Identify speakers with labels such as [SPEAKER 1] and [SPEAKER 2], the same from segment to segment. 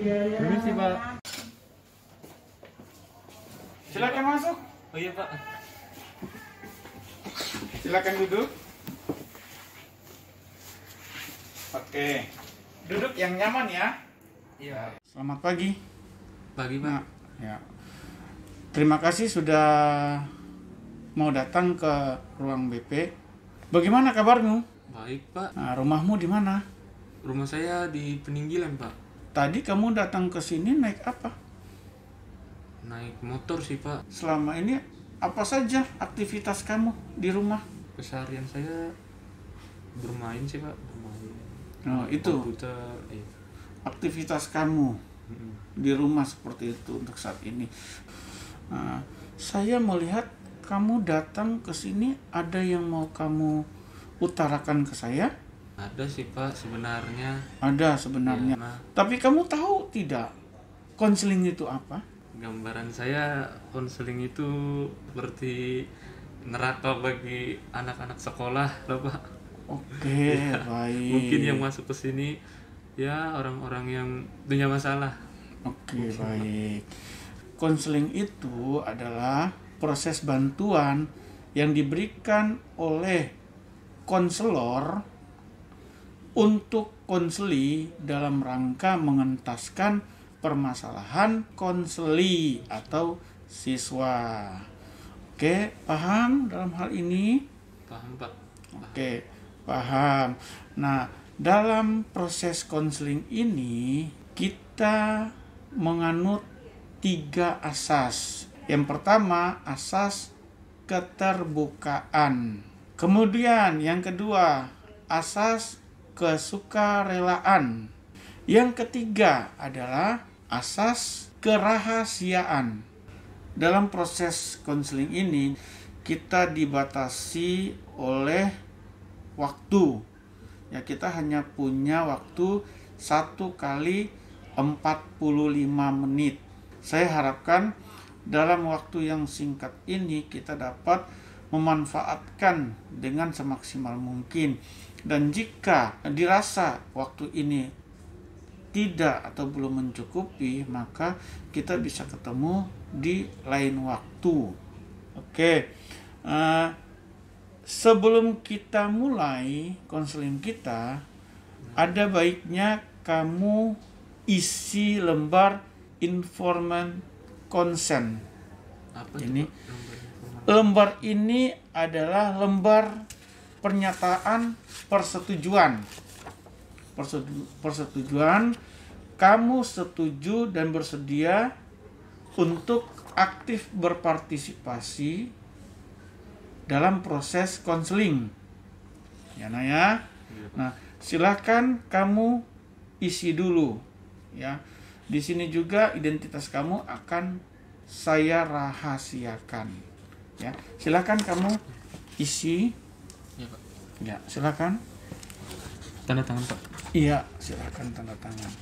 [SPEAKER 1] Permisi, Pak.
[SPEAKER 2] Silakan masuk.
[SPEAKER 1] Oh iya, Pak.
[SPEAKER 2] Silakan duduk. Oke. Duduk yang nyaman ya.
[SPEAKER 1] Iya.
[SPEAKER 2] Selamat pagi.
[SPEAKER 1] Pagi, Pak.
[SPEAKER 2] Nah, ya. Terima kasih sudah mau datang ke ruang BP. Bagaimana kabarmu?
[SPEAKER 1] Baik, Pak.
[SPEAKER 2] Nah, rumahmu di mana?
[SPEAKER 1] Rumah saya di Peninggilan, Pak.
[SPEAKER 2] Tadi kamu datang ke sini naik apa?
[SPEAKER 1] Naik motor sih, Pak.
[SPEAKER 2] Selama ini apa saja aktivitas kamu di rumah?
[SPEAKER 1] Keseharian saya bermain sih, Pak. Bermain.
[SPEAKER 2] Oh, itu
[SPEAKER 1] Komputer. Iya.
[SPEAKER 2] aktivitas kamu
[SPEAKER 1] Mm-mm.
[SPEAKER 2] di rumah seperti itu untuk saat ini. Nah, saya melihat kamu datang ke sini, ada yang mau kamu utarakan ke saya?
[SPEAKER 1] Ada sih, Pak, sebenarnya.
[SPEAKER 2] Ada sebenarnya.
[SPEAKER 1] Ya, nah,
[SPEAKER 2] Tapi kamu tahu tidak konseling itu apa?
[SPEAKER 1] gambaran saya konseling itu seperti neraka bagi anak-anak sekolah, loh, Pak.
[SPEAKER 2] Oke,
[SPEAKER 1] Ya,
[SPEAKER 2] baik.
[SPEAKER 1] mungkin yang masuk ke sini ya orang-orang yang punya masalah.
[SPEAKER 2] Oke, baik. Konseling itu adalah proses bantuan yang diberikan oleh konselor untuk konseli dalam rangka mengentaskan permasalahan konseli atau siswa. Oke, paham dalam hal ini?
[SPEAKER 1] Paham, Pak?
[SPEAKER 2] Oke, paham. Nah, dalam proses konseling ini kita menganut 3 asas. Yang pertama, asas keterbukaan. Kemudian yang kedua, asas kesukarelaan. Yang ketiga adalah asas kerahasiaan. Dalam proses konseling ini kita dibatasi oleh waktu. Ya, kita hanya punya waktu 1 kali 45 menit. Saya harapkan dalam waktu yang singkat ini kita dapat memanfaatkan dengan semaksimal mungkin. Dan jika dirasa waktu ini tidak atau belum mencukupi, maka kita bisa ketemu di lain waktu. Oke. Sebelum kita mulai konseling kita, ada baiknya kamu isi lembar informed consent.
[SPEAKER 1] Apa
[SPEAKER 2] Ini
[SPEAKER 1] tuh, Pak? Nomor informasi.
[SPEAKER 2] lembar ini adalah lembar pernyataan persetujuan. Persetujuan kamu setuju dan bersedia untuk aktif berpartisipasi dalam proses konseling. Ya, Nah ya.
[SPEAKER 1] Iya, Pak.
[SPEAKER 2] Nah, silakan kamu isi dulu ya. Di sini juga identitas kamu akan saya rahasiakan. Ya, silakan kamu isi.
[SPEAKER 1] Iya, Pak.
[SPEAKER 2] Ya, silakan.
[SPEAKER 1] Tanda tangan, Pak.
[SPEAKER 2] Iya, silakan tanda tangan.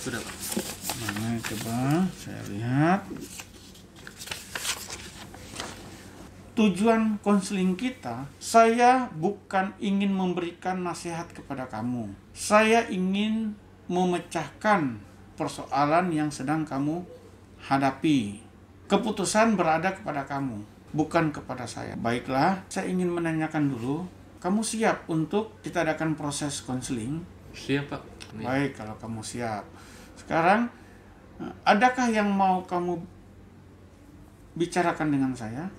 [SPEAKER 1] Sudah, Pak.
[SPEAKER 2] Mana coba saya lihat. Tujuan konseling kita, saya bukan ingin memberikan nasihat kepada kamu. Saya ingin memecahkan persoalan yang sedang kamu hadapi. Keputusan berada kepada kamu, bukan kepada saya. Baiklah, saya ingin menanyakan dulu, kamu siap untuk kita adakan proses konseling?
[SPEAKER 1] Siap, Pak. Iya.
[SPEAKER 2] Baik, kalau kamu siap. Sekarang, adakah yang mau kamu bicarakan dengan saya?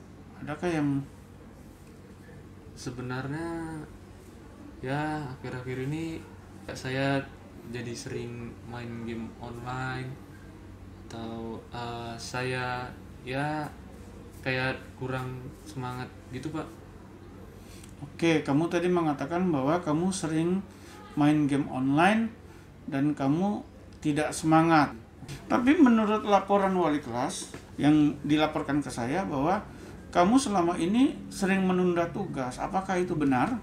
[SPEAKER 2] Adakah yang
[SPEAKER 1] Sebenarnya ya akhir-akhir ini saya jadi sering main game online, atau saya ya kayak kurang semangat gitu, Pak.
[SPEAKER 2] Oke, kamu tadi mengatakan bahwa kamu sering main game online dan kamu tidak semangat. Tapi menurut laporan wali kelas yang dilaporkan ke saya bahwa kamu selama ini sering menunda tugas. Apakah itu benar?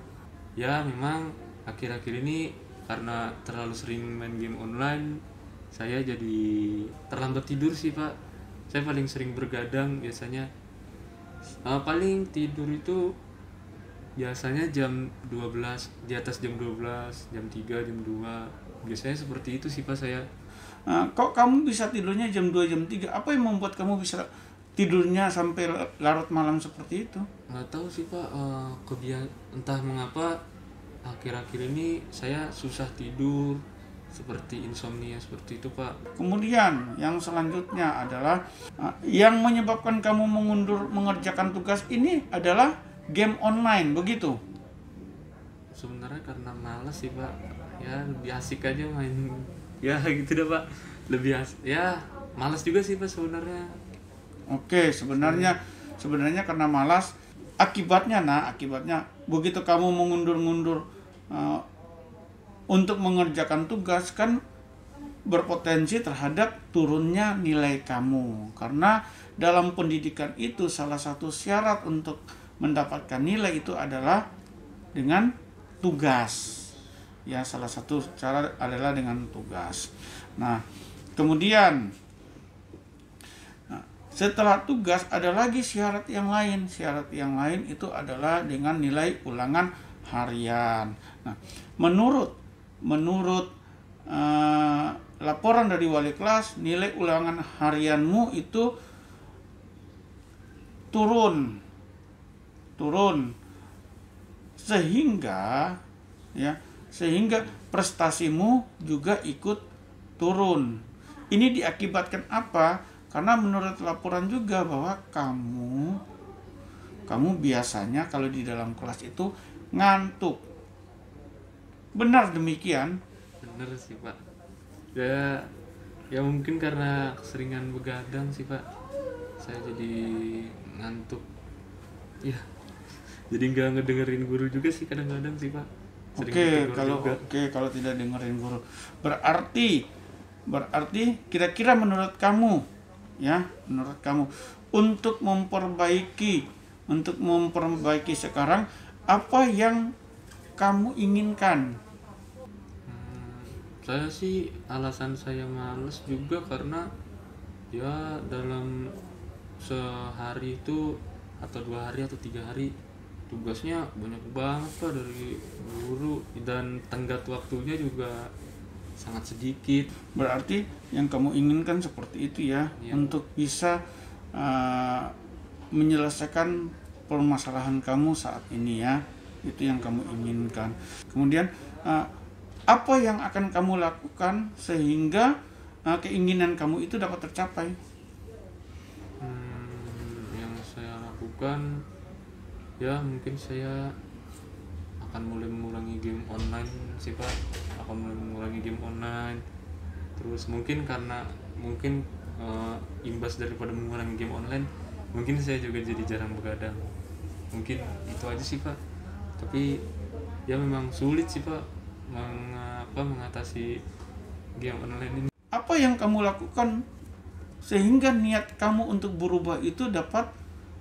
[SPEAKER 1] Ya memang akhir-akhir ini karena terlalu sering main game online, saya jadi terlambat tidur sih, Pak. Saya paling sering bergadang biasanya. Paling tidur itu biasanya jam 12, di atas jam 12, jam 3, jam 2. Biasanya seperti itu sih Pak saya.
[SPEAKER 2] Nah, kok kamu bisa tidurnya jam 2, jam 3? Apa yang membuat kamu bisa tidurnya sampai larut malam seperti itu?
[SPEAKER 1] Nggak tahu sih Pak, entah mengapa akhir-akhir ini saya susah tidur, seperti insomnia seperti itu Pak.
[SPEAKER 2] Kemudian yang selanjutnya adalah yang menyebabkan kamu mengerjakan tugas ini adalah game online, begitu?
[SPEAKER 1] Sebenarnya karena malas sih Pak, ya lebih asik aja main, ya gitu dah Pak, lebih ya malas juga sih Pak sebenarnya.
[SPEAKER 2] Oke, sebenarnya karena malas. Akibatnya begitu kamu mengundur-ngundur untuk mengerjakan tugas, kan berpotensi terhadap turunnya nilai kamu. Karena dalam pendidikan itu salah satu syarat untuk mendapatkan nilai itu adalah dengan tugas. Ya, salah satu cara adalah dengan tugas. Nah, kemudian setelah tugas ada lagi syarat yang lain. Syarat yang lain itu adalah dengan nilai ulangan harian. Nah, menurut laporan dari wali kelas, nilai ulangan harianmu itu turun sehingga prestasimu juga ikut turun. Ini diakibatkan apa? Karena menurut laporan juga bahwa kamu biasanya kalau di dalam kelas itu ngantuk. Benar demikian?
[SPEAKER 1] Bener sih Pak. Ya mungkin karena keseringan begadang sih Pak, saya jadi ngantuk. Ya, jadi nggak ngedengerin guru juga sih kadang-kadang sih Pak.
[SPEAKER 2] Kalau tidak dengerin guru, berarti kira-kira menurut kamu untuk memperbaiki sekarang, apa yang kamu inginkan?
[SPEAKER 1] Saya sih alasan saya males juga karena ya dalam sehari itu atau 2 hari atau 3 hari tugasnya banyak banget Pak dari guru, dan tenggat waktunya juga sangat sedikit.
[SPEAKER 2] Berarti yang kamu inginkan seperti itu ya, untuk bisa menyelesaikan permasalahan kamu saat ini ya, itu yang kamu inginkan. Kemudian apa yang akan kamu lakukan sehingga keinginan kamu itu dapat tercapai?
[SPEAKER 1] Yang saya lakukan ya mungkin saya akan mulai mengurangi game online sih Pak, terus mungkin karena imbas daripada mengurangi game online, mungkin saya juga jadi jarang begadang. Mungkin itu aja sih Pak, tapi ya memang sulit sih Pak mengatasi game online ini.
[SPEAKER 2] Apa yang kamu lakukan sehingga niat kamu untuk berubah itu dapat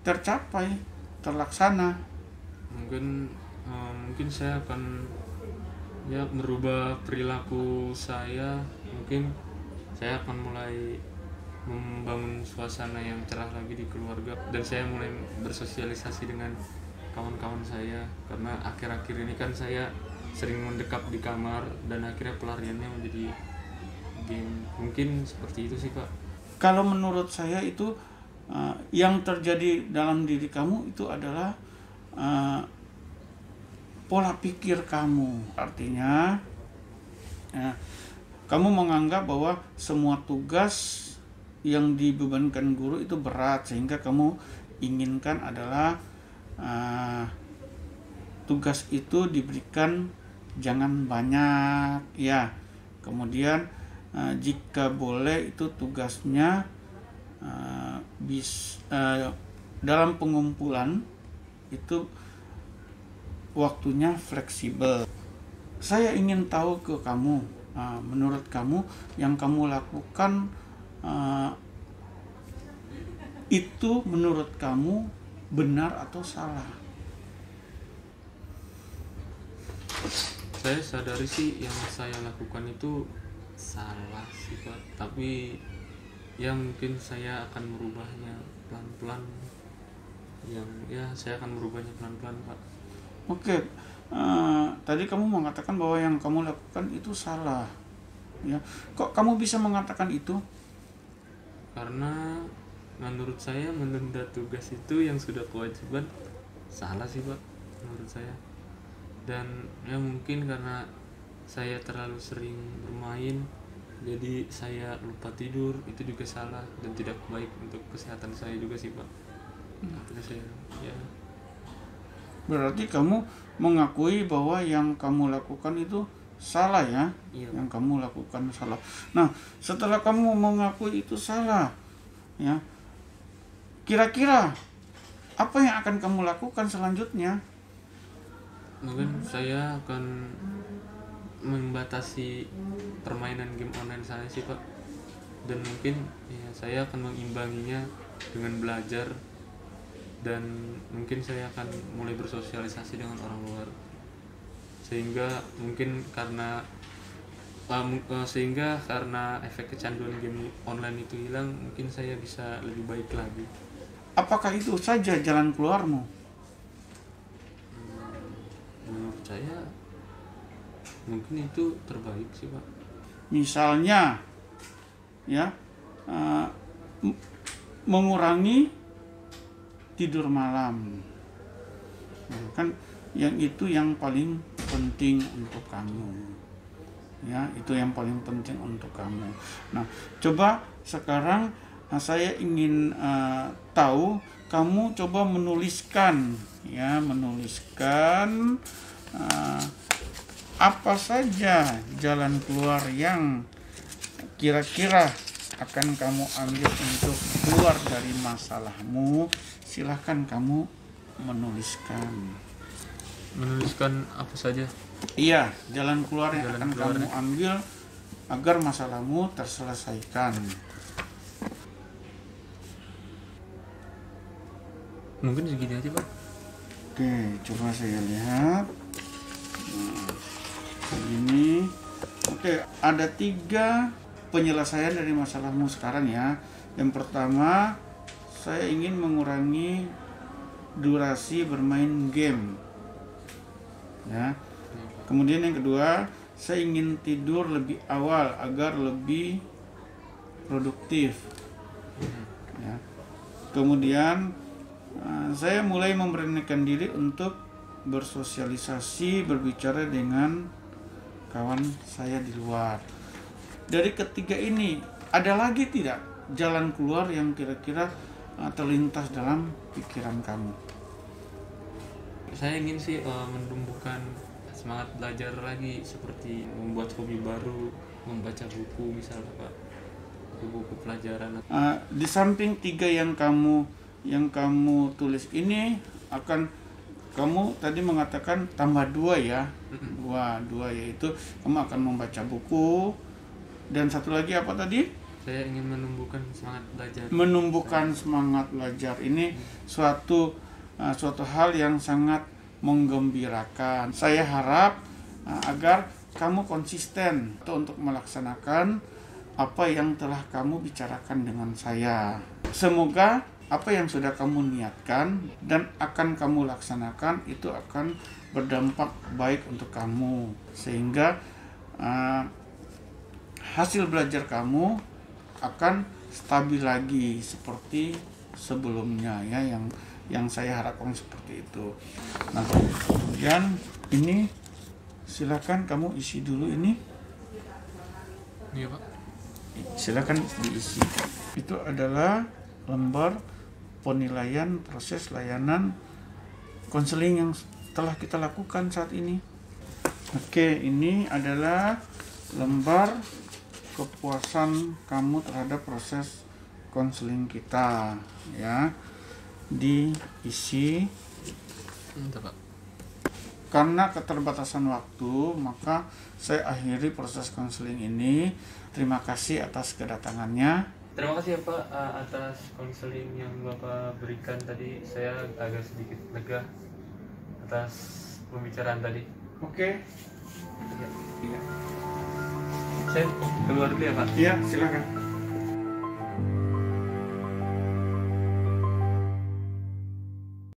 [SPEAKER 2] tercapai, terlaksana?
[SPEAKER 1] Mungkin saya akan ya merubah perilaku saya. Mungkin saya akan mulai membangun suasana yang cerah lagi di keluarga, dan saya mulai bersosialisasi dengan kawan-kawan saya, karena akhir-akhir ini kan saya sering mendekap di kamar dan akhirnya pelariannya menjadi game. Mungkin seperti itu sih Pak.
[SPEAKER 2] Kalau menurut saya itu yang terjadi dalam diri kamu itu adalah pola pikir kamu. Artinya kamu menganggap bahwa semua tugas yang dibebankan guru itu berat, sehingga kamu inginkan adalah tugas itu diberikan jangan banyak ya. Kemudian jika boleh itu tugasnya dalam pengumpulan itu waktunya fleksibel. Saya ingin tahu ke kamu, menurut kamu yang kamu lakukan itu menurut kamu benar atau salah?
[SPEAKER 1] Saya sadari sih yang saya lakukan itu salah sih Pak, tapi ya mungkin saya akan merubahnya pelan-pelan. Saya akan merubahnya pelan-pelan Pak.
[SPEAKER 2] Oke, tadi kamu mengatakan bahwa yang kamu lakukan itu salah, ya. Kok kamu bisa mengatakan itu?
[SPEAKER 1] Karena menurut saya menunda tugas itu yang sudah kewajiban salah sih Pak, menurut saya. Dan ya mungkin karena saya terlalu sering bermain, jadi saya lupa tidur, itu juga salah dan tidak baik untuk kesehatan saya juga sih Pak. Makanya saya ya
[SPEAKER 2] Berarti kamu mengakui bahwa yang kamu lakukan itu salah, ya?
[SPEAKER 1] iya
[SPEAKER 2] Yang kamu lakukan salah. Nah, setelah kamu mengakui itu salah, ya, kira-kira apa yang akan kamu lakukan selanjutnya?
[SPEAKER 1] mungkin saya akan membatasi permainan game online saya sih Pak, dan mungkin ya saya akan mengimbanginya dengan belajar, dan mungkin saya akan mulai bersosialisasi dengan orang luar, sehingga mungkin karena efek kecanduan game online itu hilang, mungkin saya bisa lebih baik lagi.
[SPEAKER 2] Apakah itu saja jalan keluarmu?
[SPEAKER 1] Menurut saya mungkin itu terbaik sih Pak.
[SPEAKER 2] Misalnya, ya, mengurangi tidur malam, kan yang itu yang paling penting untuk kamu, ya, itu yang paling penting untuk kamu. Nah, coba sekarang saya ingin tahu, kamu coba menuliskan, ya, menuliskan apa saja jalan keluar yang kira-kira akan kamu ambil untuk keluar dari masalahmu. Silahkan kamu menuliskan.
[SPEAKER 1] Menuliskan apa saja?
[SPEAKER 2] Iya, jalan keluar yang
[SPEAKER 1] Jalan
[SPEAKER 2] akan
[SPEAKER 1] keluarnya.
[SPEAKER 2] kamu ambil agar masalahmu terselesaikan.
[SPEAKER 1] Mungkin segini aja Pak.
[SPEAKER 2] Oke, coba saya lihat. Ini, oke, ada 3 penyelesaian dari masalahmu sekarang, ya. Yang pertama, saya ingin mengurangi durasi bermain game, ya. Kemudian yang kedua, saya ingin tidur lebih awal agar lebih produktif, ya. Kemudian saya mulai memberanikan diri untuk bersosialisasi, berbicara dengan kawan saya di luar. Dari ketiga ini, ada lagi tidak jalan keluar yang kira-kira terlintas dalam pikiran kamu?
[SPEAKER 1] Saya ingin sih menumbuhkan semangat belajar lagi, seperti membuat hobi baru, membaca buku misalnya Pak, buku-buku pelajaran.
[SPEAKER 2] Di samping 3 yang kamu tulis ini, akan kamu tadi mengatakan tambah 2, ya. Dua, yaitu kamu akan membaca buku, dan satu lagi apa tadi?
[SPEAKER 1] Saya ingin menumbuhkan semangat belajar.
[SPEAKER 2] Menumbuhkan semangat belajar ini suatu hal yang sangat menggembirakan. Saya harap agar kamu konsisten untuk melaksanakan apa yang telah kamu bicarakan dengan saya. Semoga apa yang sudah kamu niatkan dan akan kamu laksanakan itu akan berdampak baik untuk kamu, sehingga hasil belajar kamu akan stabil lagi seperti sebelumnya, ya, yang saya harapkan seperti itu. Nah, kemudian ini silakan kamu isi dulu ini.
[SPEAKER 1] Iya Pak.
[SPEAKER 2] Silakan diisi. Itu adalah lembar penilaian proses layanan konseling yang telah kita lakukan saat ini. Oke, ini adalah lembar kepuasan kamu terhadap proses konseling kita, ya. Diisi.
[SPEAKER 1] Entah Pak.
[SPEAKER 2] Karena keterbatasan waktu, maka saya akhiri proses konseling ini. Terima kasih atas kedatangannya.
[SPEAKER 1] Terima kasih ya Pak atas konseling yang Bapak berikan tadi. Saya agak sedikit lega atas pembicaraan tadi.
[SPEAKER 2] Oke.
[SPEAKER 1] Ya.
[SPEAKER 2] Iya.
[SPEAKER 1] Saya keluar dulu ya Pak.
[SPEAKER 2] Iya, silakan.